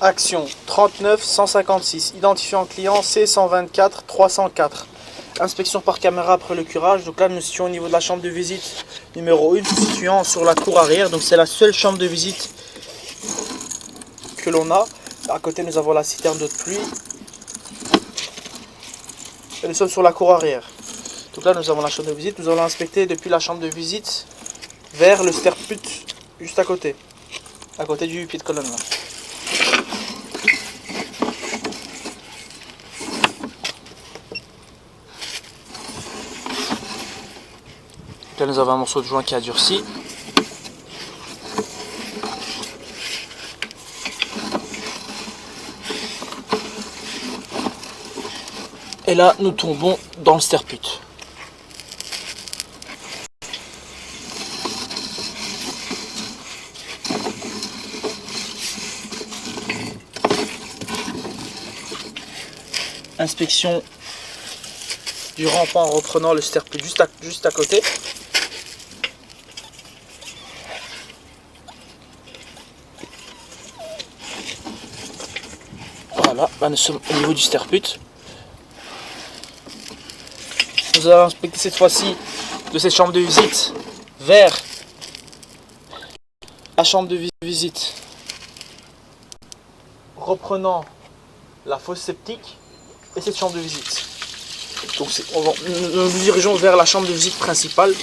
Action 39 156, identifiant client C124 304. Inspection par caméra après le curage. Donc là nous étions au niveau de la chambre de visite numéro 1, situant sur la cour arrière. Donc c'est la seule chambre de visite que l'on a. À côté nous avons la citerne d'eau de pluie. Et nous sommes sur la cour arrière. Donc là nous avons la chambre de visite. Nous allons inspecter depuis la chambre de visite vers le sterput juste à côté du pied de colonne là. Là nous avons un morceau de joint qui a durci. Et là nous tombons dans le sterput. Inspection du rampant en reprenant le sterput juste à côté. Voilà, là nous sommes au niveau du sterput. Nous allons inspecter cette fois-ci de cette chambre de visite vers la chambre de visite, reprenant la fosse septique et cette chambre de visite. Donc nous nous dirigeons vers la chambre de visite principale.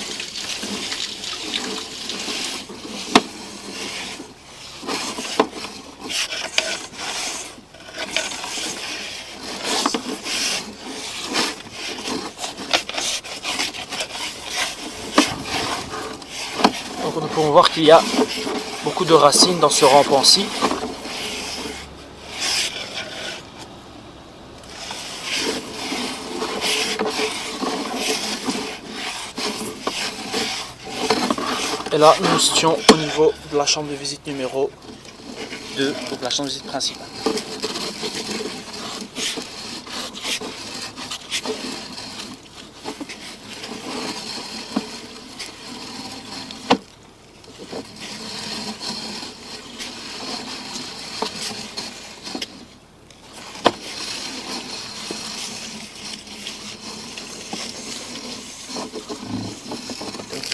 Donc nous pouvons voir qu'il y a beaucoup de racines dans ce rampant-ci. Et là, nous nous situons au niveau de la chambre de visite numéro 2, donc la chambre de visite principale.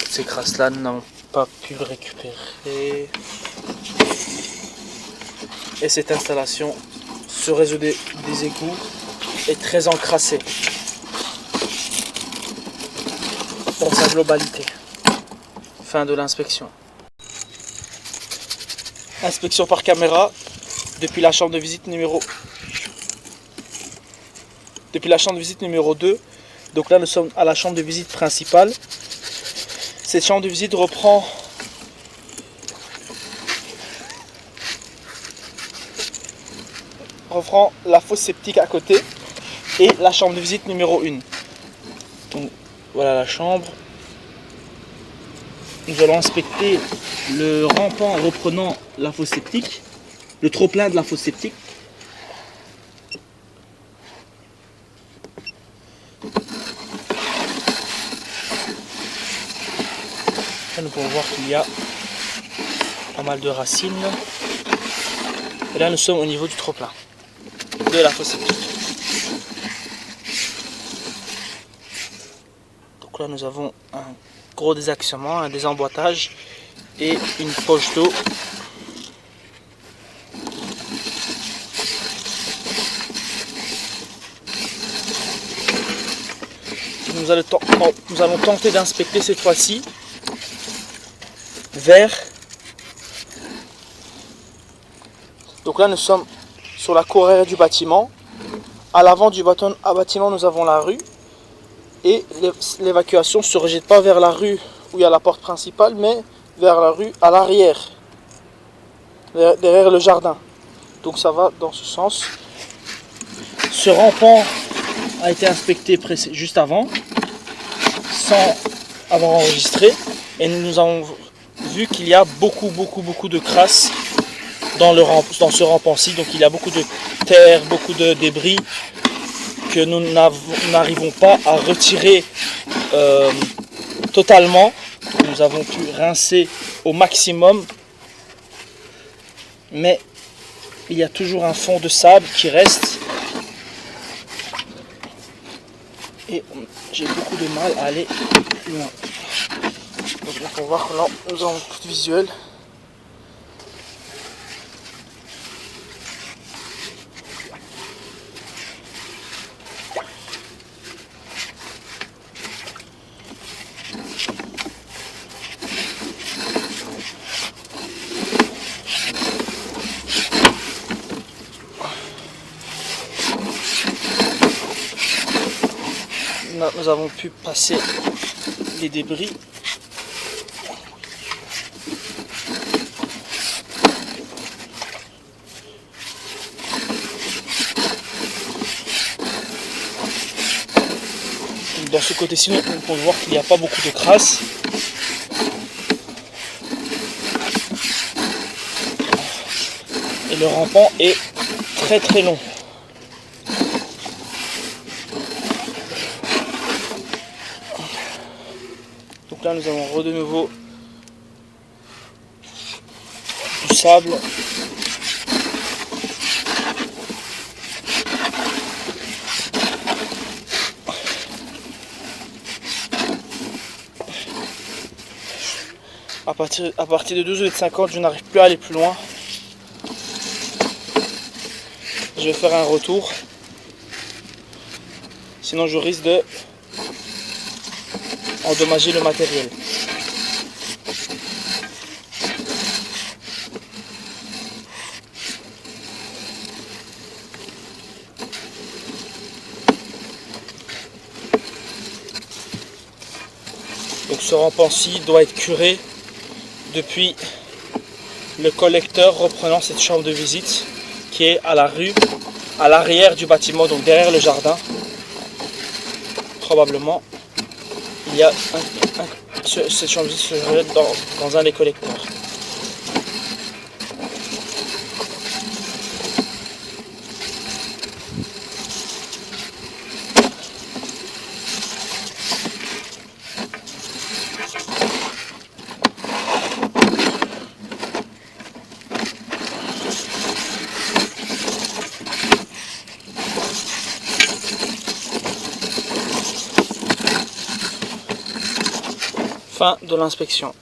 Ces crasses-là, nous n'avons pas pu le récupérer. Et cette installation, ce réseau des égouts est très encrassé dans sa globalité. Fin de l'inspection. Inspection par caméra depuis la chambre de visite numéro 2. Donc là nous sommes à la chambre de visite principale. Cette chambre de visite reprend la fosse septique à côté et la chambre de visite numéro 1. Donc voilà la chambre. Nous allons inspecter le rampant reprenant la fosse septique, le trop-plein de la fosse septique. Là, nous pouvons voir qu'il y a pas mal de racines. Et là nous sommes au niveau du trop-plein de la fosse septique. Donc là nous avons un gros désaxement, un désemboîtage et une poche d'eau. Nous allons tenter d'inspecter cette fois-ci vers. Donc là nous sommes sur la cour arrière du bâtiment. À l'avant du bâtiment nous avons la rue. Et l'évacuation ne se rejette pas vers la rue où il y a la porte principale, mais vers la rue à l'arrière, derrière le jardin. Donc ça va dans ce sens. Ce rampant a été inspecté juste avant, sans avoir enregistré. Et nous avons vu qu'il y a beaucoup de crasse dans ce rampant-ci. Donc il y a beaucoup de terre, beaucoup de débris que nous n'arrivons pas à retirer totalement. Nous avons pu rincer au maximum, mais il y a toujours un fond de sable qui reste. Et j'ai beaucoup de mal à aller plus loin. Donc là, pour voir que là, nous avons plus de visuel. Là, nous avons pu passer les débris. Dans ce côté-ci, on peut voir qu'il n'y a pas beaucoup de crasse. Et le rampant est très très long. Donc là, nous avons de nouveau du sable. À partir de 12,50 m, je n'arrive plus à aller plus loin. Je vais faire un retour. Sinon, je risque de endommager le matériel. Donc ce rampant-ci doit être curé depuis le collecteur reprenant cette chambre de visite qui est à la rue, à l'arrière du bâtiment, donc derrière le jardin. Probablement, il y a cette chambre de visite se jette dans un des collecteurs. Fin de l'inspection.